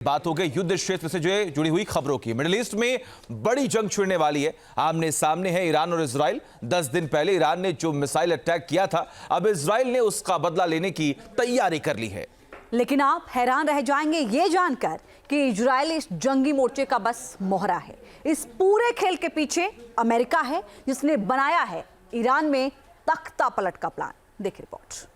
बात हो गई युद्ध क्षेत्र से जुड़ी हुई खबरों की। मिडिल ईस्ट में बड़ी जंग छिड़ने वाली है। आमने सामने है ईरान और इजराइल। 10 दिन पहले ईरान ने जो मिसाइल अटैक किया था, अब इजराइल ने उसका बदला लेने की तैयारी कर ली है। लेकिन आप हैरान रह जाएंगे ये जानकर कि इजराइल इस जंगी मोर्चे का बस मोहरा है। इस पूरे खेल के पीछे अमेरिका है, जिसने बनाया है ईरान में तख्ता पलट का प्लान। देखिए रिपोर्ट।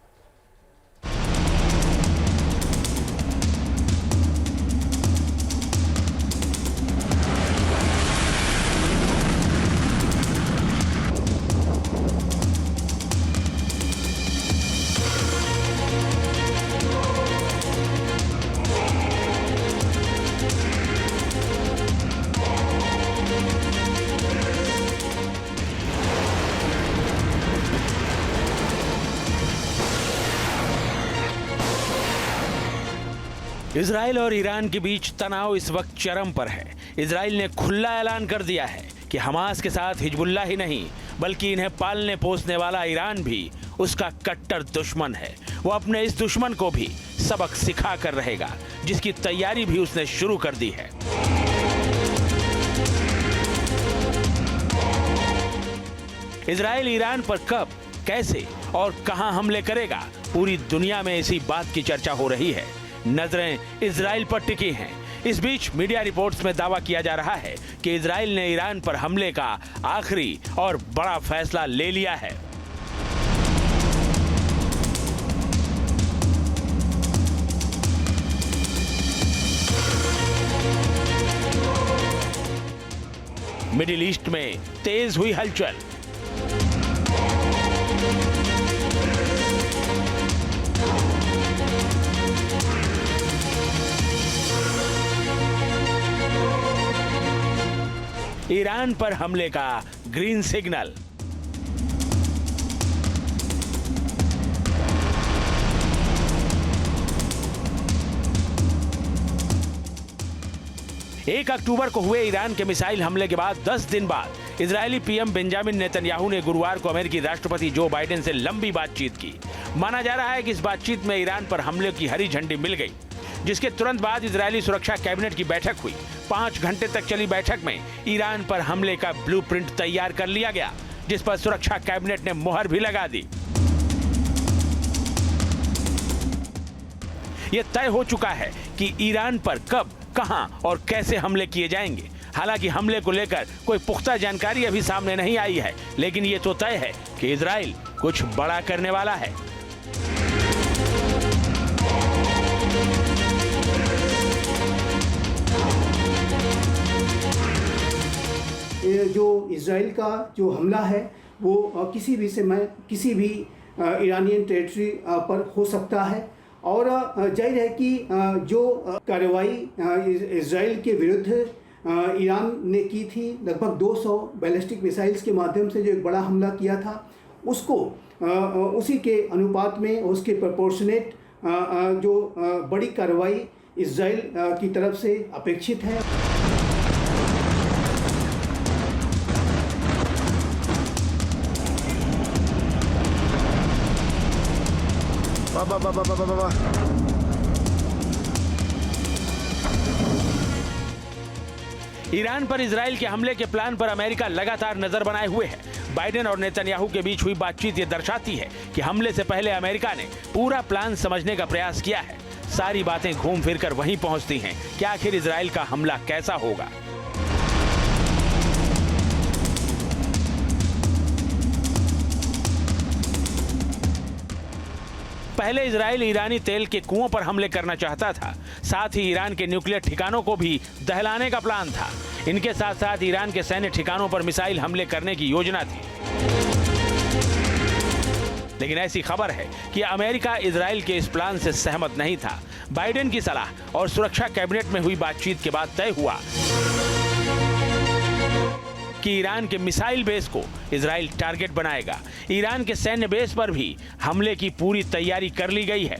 इजराइल और ईरान के बीच तनाव इस वक्त चरम पर है। इजराइल ने खुला ऐलान कर दिया है कि हमास के साथ हिजबुल्लाह ही नहीं बल्कि इन्हें पालने पोसने वाला ईरान भी उसका कट्टर दुश्मन है। वो अपने इस दुश्मन को भी सबक सिखा कर रहेगा, जिसकी तैयारी भी उसने शुरू कर दी है। इजराइल ईरान पर कब, कैसे और कहां हमले करेगा, पूरी दुनिया में इसी बात की चर्चा हो रही है। नजरें इजराइल पर टिकी हैं। इस बीच मीडिया रिपोर्ट्स में दावा किया जा रहा है कि इजराइल ने ईरान पर हमले का आखिरी और बड़ा फैसला ले लिया है। मिडिल ईस्ट में तेज हुई हलचल। ईरान पर हमले का ग्रीन सिग्नल। एक अक्टूबर को हुए ईरान के मिसाइल हमले के बाद 10 दिन बाद इजरायली पीएम बेंजामिन नेतन्याहू ने गुरुवार को अमेरिकी राष्ट्रपति जो बाइडेन से लंबी बातचीत की। माना जा रहा है कि इस बातचीत में ईरान पर हमले की हरी झंडी मिल गई, जिसके तुरंत बाद इजरायली सुरक्षा कैबिनेट की बैठक हुई। 5 घंटे तक चली बैठक में ईरान पर हमले का ब्लूप्रिंट तैयार कर लिया गया, जिस पर सुरक्षा कैबिनेट ने मुहर भी लगा दी। यह तय हो चुका है कि ईरान पर कब, कहां और कैसे हमले किए जाएंगे। हालांकि हमले को लेकर कोई पुख्ता जानकारी अभी सामने नहीं आई है, लेकिन यह तो तय है कि इजराइल कुछ बड़ा करने वाला है। जो इजराइल का जो हमला है वो किसी भी समय किसी भी ईरानियन टेरिटरी पर हो सकता है, और जाहिर है कि जो कार्रवाई इजराइल के विरुद्ध ईरान ने की थी, लगभग 200 बैलिस्टिक मिसाइल्स के माध्यम से जो एक बड़ा हमला किया था, उसको उसी के अनुपात में, उसके प्रोपोर्शनेट जो बड़ी कार्रवाई इजराइल की तरफ से अपेक्षित है। ईरान पर इजराइल के हमले के प्लान पर अमेरिका लगातार नजर बनाए हुए है। बाइडेन और नेतन्याहू के बीच हुई बातचीत ये दर्शाती है कि हमले से पहले अमेरिका ने पूरा प्लान समझने का प्रयास किया है। सारी बातें घूम फिर कर वहीं पहुंचती हैं कि आखिर इजराइल का हमला कैसा होगा। पहले इजराइल ईरानी तेल के कुओं पर हमले करना चाहता था। साथ ही ईरान के न्यूक्लियर ठिकानों को भी दहलाने का प्लान था। इनके साथ साथ ईरान के सैन्य ठिकानों पर मिसाइल हमले करने की योजना थी। लेकिन ऐसी खबर है कि अमेरिका इजराइल के इस प्लान से सहमत नहीं था। बाइडेन की सलाह और सुरक्षा कैबिनेट में हुई बातचीत के बाद तय हुआ कि ईरान के मिसाइल बेस को इजराइल टारगेट बनाएगा। ईरान के सैन्य बेस पर भी हमले की पूरी तैयारी कर ली गई है।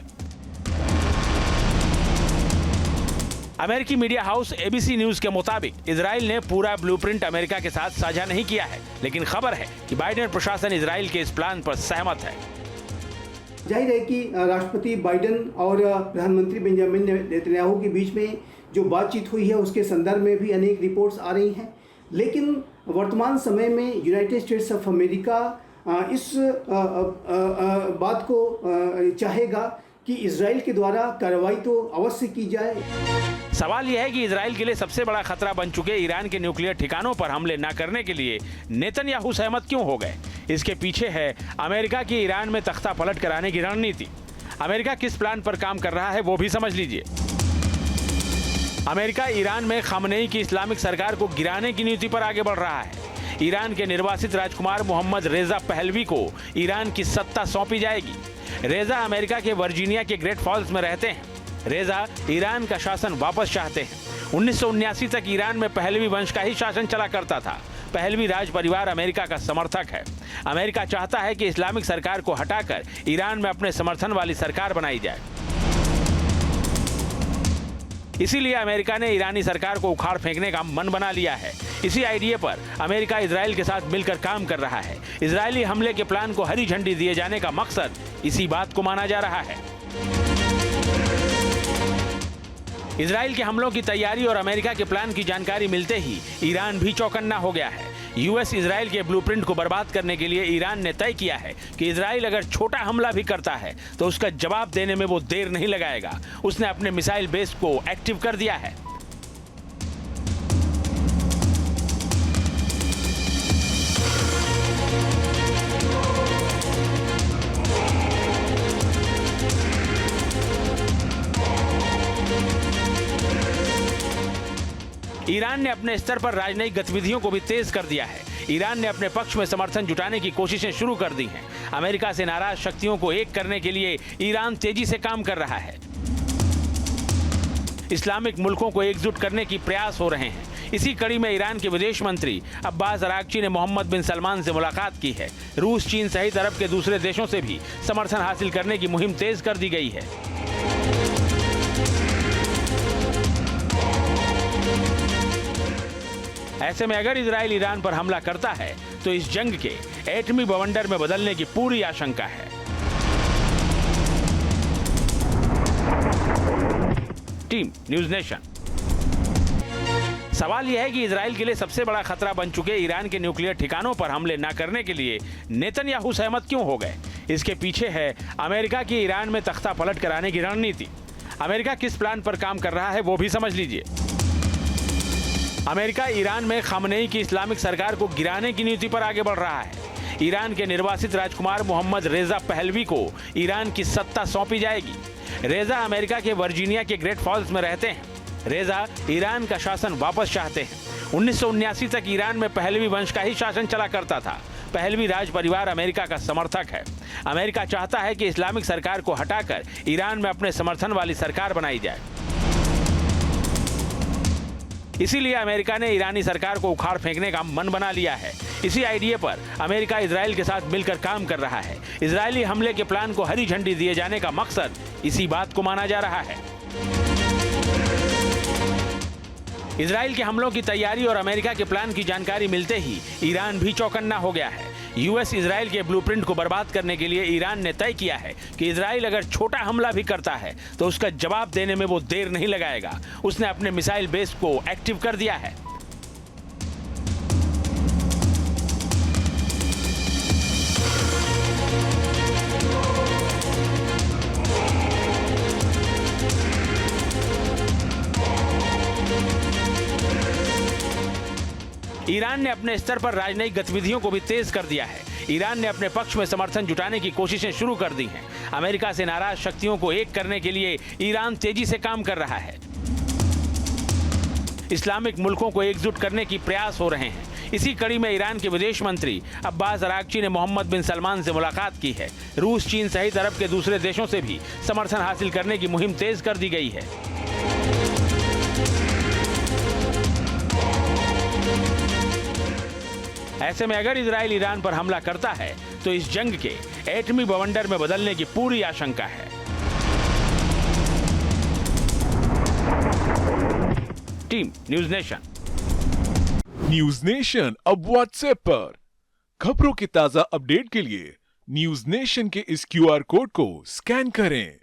अमेरिकी मीडिया हाउस एबीसी न्यूज के मुताबिक इजराइल ने पूरा ब्लूप्रिंट अमेरिका के साथ साझा नहीं किया है, लेकिन खबर है कि बाइडेन प्रशासन इजराइल के इस प्लान पर सहमत है। जाहिर है कि राष्ट्रपति बाइडेन और प्रधानमंत्री बेंजामिन नेतन्याहू के बीच में जो बातचीत हुई है उसके संदर्भ में भी अनेक रिपोर्ट्स आ रही हैं, लेकिन वर्तमान समय में यूनाइटेड स्टेट्स ऑफ अमेरिका इस बात को चाहेगा कि इजराइल के द्वारा कार्रवाई तो अवश्य की जाए। सवाल यह है कि इजराइल के लिए सबसे बड़ा खतरा बन चुके ईरान के न्यूक्लियर ठिकानों पर हमले न करने के लिए नेतन्याहू सहमत क्यों हो गए। इसके पीछे है अमेरिका की ईरान में तख्ता पलट कराने की रणनीति। अमेरिका किस प्लान पर काम कर रहा है वो भी समझ लीजिए। अमेरिका ईरान में खामनेई की इस्लामिक सरकार को गिराने की नीति पर आगे बढ़ रहा है। ईरान के निर्वासित राजकुमार मोहम्मद रेजा पहलवी को ईरान की सत्ता सौंपी जाएगी। रेजा अमेरिका के वर्जीनिया के ग्रेट फॉल्स में रहते हैं। रेजा ईरान का शासन वापस चाहते हैं। 1979 तक ईरान में पहलवी वंश का ही शासन चला करता था। पहलवी राज परिवार अमेरिका का समर्थक है। अमेरिका चाहता है कि इस्लामिक सरकार को हटाकर ईरान में अपने समर्थन वाली सरकार बनाई जाए। इसीलिए अमेरिका ने ईरानी सरकार को उखाड़ फेंकने का मन बना लिया है। इसी आइडिया पर अमेरिका इजराइल के साथ मिलकर काम कर रहा है। इजरायली हमले के प्लान को हरी झंडी दिए जाने का मकसद इसी बात को माना जा रहा है। इजराइल के हमलों की तैयारी और अमेरिका के प्लान की जानकारी मिलते ही ईरान भी चौकन्ना हो गया है। यूएस इजराइल के ब्लूप्रिंट को बर्बाद करने के लिए ईरान ने तय किया है कि इजराइल अगर छोटा हमला भी करता है तो उसका जवाब देने में वो देर नहीं लगाएगा। उसने अपने मिसाइल बेस को एक्टिव कर दिया है। ईरान ने अपने स्तर पर राजनयिक गतिविधियों को भी तेज कर दिया है। ईरान ने अपने पक्ष में समर्थन जुटाने की कोशिशें शुरू कर दी हैं। अमेरिका से नाराज शक्तियों को एक करने के लिए ईरान तेजी से काम कर रहा है। इस्लामिक मुल्कों को एकजुट करने की प्रयास हो रहे हैं। इसी कड़ी में ईरान के विदेश मंत्री अब्बास अरागची ने मोहम्मद बिन सलमान से मुलाकात की है। रूस, चीन सहित अरब के दूसरे देशों से भी समर्थन हासिल करने की मुहिम तेज कर दी गई है। ऐसे में अगर इजराइल ईरान पर हमला करता है तो इस जंग के एटमी बवंडर में बदलने की पूरी आशंका है। Team news nation. सवाल यह है कि इजराइल के लिए सबसे बड़ा खतरा बन चुके ईरान के न्यूक्लियर ठिकानों पर हमले न करने के लिए नेतन्याहू सहमत क्यों हो गए। इसके पीछे है अमेरिका की ईरान में तख्ता पलट कराने की रणनीति। अमेरिका किस प्लान पर काम कर रहा है वो भी समझ लीजिए। अमेरिका ईरान में खामनेई की इस्लामिक सरकार को गिराने की नीति पर आगे बढ़ रहा है। ईरान के निर्वासित राजकुमार मोहम्मद रेजा पहलवी को ईरान की सत्ता सौंपी जाएगी। रेजा अमेरिका के वर्जीनिया के ग्रेट फॉल्स में रहते हैं। रेजा ईरान का शासन वापस चाहते हैं। 1979 तक ईरान में पहलवी वंश का ही शासन चला करता था। पहलवी राज परिवार अमेरिका का समर्थक है। अमेरिका चाहता है कि इस्लामिक सरकार को हटाकर ईरान में अपने समर्थन वाली सरकार बनाई जाए। इसीलिए अमेरिका ने ईरानी सरकार को उखाड़ फेंकने का मन बना लिया है। इसी आइडिया पर अमेरिका इजराइल के साथ मिलकर काम कर रहा है। इजरायली हमले के प्लान को हरी झंडी दिए जाने का मकसद इसी बात को माना जा रहा है। इजराइल के हमलों की तैयारी और अमेरिका के प्लान की जानकारी मिलते ही ईरान भी चौकन्ना हो गया है। यूएस इजराइल के ब्लूप्रिंट को बर्बाद करने के लिए ईरान ने तय किया है कि इजराइल अगर छोटा हमला भी करता है तो उसका जवाब देने में वो देर नहीं लगाएगा। उसने अपने मिसाइल बेस को एक्टिव कर दिया है। ईरान ने अपने स्तर पर राजनयिक गतिविधियों को भी तेज कर दिया है। ईरान ने अपने पक्ष में समर्थन जुटाने की कोशिशें शुरू कर दी हैं। अमेरिका से नाराज शक्तियों को एक करने के लिए ईरान तेजी से काम कर रहा है। इस्लामिक मुल्कों को एकजुट करने की प्रयास हो रहे हैं। इसी कड़ी में ईरान के विदेश मंत्री अब्बास अरागची ने मोहम्मद बिन सलमान से मुलाकात की है। रूस, चीन सहित अरब के दूसरे देशों से भी समर्थन हासिल करने की मुहिम तेज कर दी गई है। ऐसे में अगर इजराइल ईरान पर हमला करता है तो इस जंग के एटमी बवंडर में बदलने की पूरी आशंका है। Team news nation. News nation अब व्हाट्सएप पर खबरों की ताजा अपडेट के लिए न्यूज़ नेशन के इस QR कोड को स्कैन करें।